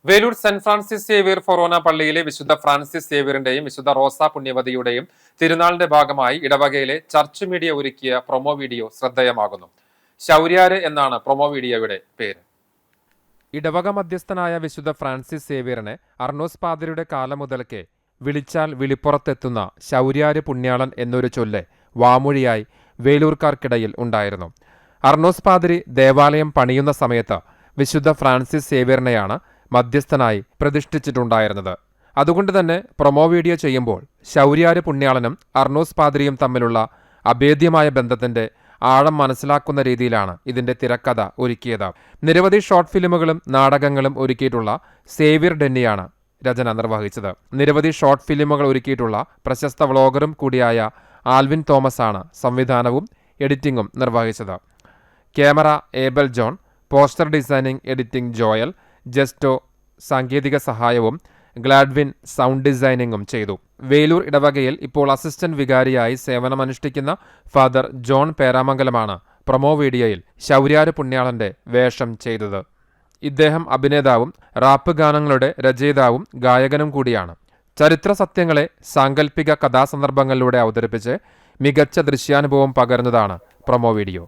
Velur saint Francis Xavier ഫൊറോന പള്ളിയിലെ വിശുദ്ധ Francis സേവിയറിന്റെയും വിശുദ്ധ റോസ പുണ്യവതിയുടെയും തിരുനാളിന്റെ ഭാഗമായി ഇടവകയിലെ ചർച്ച് മീഡിയ ഒരുക്കിയ പ്രൊമോ വീഡിയോ ശ്രദ്ധേയമാകുന്നു. ശൗര്യാര് എന്നാണ് പ്രൊമോ വീഡിയോയുടെ പേര്. ഇടവക മധ്യസ്ഥനായ വിശുദ്ധ ഫ്രാൻസിസ് സേവിയറിനെ അർണോസ് പാതിരിയുടെ കാലം മുതൽക്കേ വിളിച്ചാൽ വിളിപ്പുറത്തെത്തുന്ന ശൗര്യാര് പുണ്യാളൻ എന്നൊരു ചൊല്ല് വാമൊഴിയായി വേലൂർക്കാർക്കിടയിൽ ഉണ്ടായിരുന്നു. അർണോസ് പാതിരി ദേവാലയം പണിയുന്ന സമയത്ത് വിശുദ്ധ ഫ്രാൻസിസ് സേവിയറിനെയാണ് മധ്യസ്ഥനായി പ്രതിഷ്ഠിച്ചിട്ടുണ്ടായിരുന്നത്. അതുകൊണ്ട് തന്നെ പ്രൊമോ വീഡിയോ ചെയ്യുമ്പോൾ ശൗര്യാര് പുണ്യാളനും അർണോസ് പാതിരിയും തമ്മിലുള്ള അഭേദ്യമായ ബന്ധത്തിന്റെ ആഴം മനസ്സിലാക്കുന്ന രീതിയിലാണ് ഇതിന്റെ തിരക്കഥ ഒരുക്കിയത്. നിരവധി ഷോർട്ട് ഫിലിമുകളും നാടകങ്ങളും ഒരുക്കിയിട്ടുള്ള സേവിയർ ഡെന്നിയാണ് രചന നിർവഹിച്ചത്. നിരവധി ഷോർട്ട് ഫിലിമുകൾ ഒരുക്കിയിട്ടുള്ള പ്രശസ്ത വ്ളോഗറും കൂടിയായ ആൽവിൻ തോമസ് ആണ് സംവിധാനവും എഡിറ്റിംഗും നിർവഹിച്ചത്. Camera Abel John, poster designing editing Joel, Justo സാങ്കേതിക സഹായവും ഗ്ലാഡ്വിൻ സൗണ്ട് ഡിസൈനിങ്ങും ചെയ്തു. വേലൂർ ഇടവകയിൽ ഇപ്പോൾ അസിസ്റ്റന്റ് വികാരിയായി സേവനമനുഷ്ഠിക്കുന്ന ഫാദർ ജോൺ പേരാമംഗലമാണ് പ്രൊമോ വീഡിയോയിൽ ശൗര്യാര് പുണ്യാളന്റെ വേഷം ചെയ്തത്. ഇദ്ദേഹം അഭിനേതാവും റാപ്പ് ഗാനങ്ങളുടെ രചയിതാവും ഗായകനും കൂടിയാണ്. ചരിത്ര സത്യങ്ങളെ സാങ്കല്പിക കഥാസന്ദർഭങ്ങളിലൂടെ അവതരിപ്പിച്ച് മികച്ച ദൃശ്യാനുഭവം പകരുന്നതാണ് പ്രൊമോ വീഡിയോ.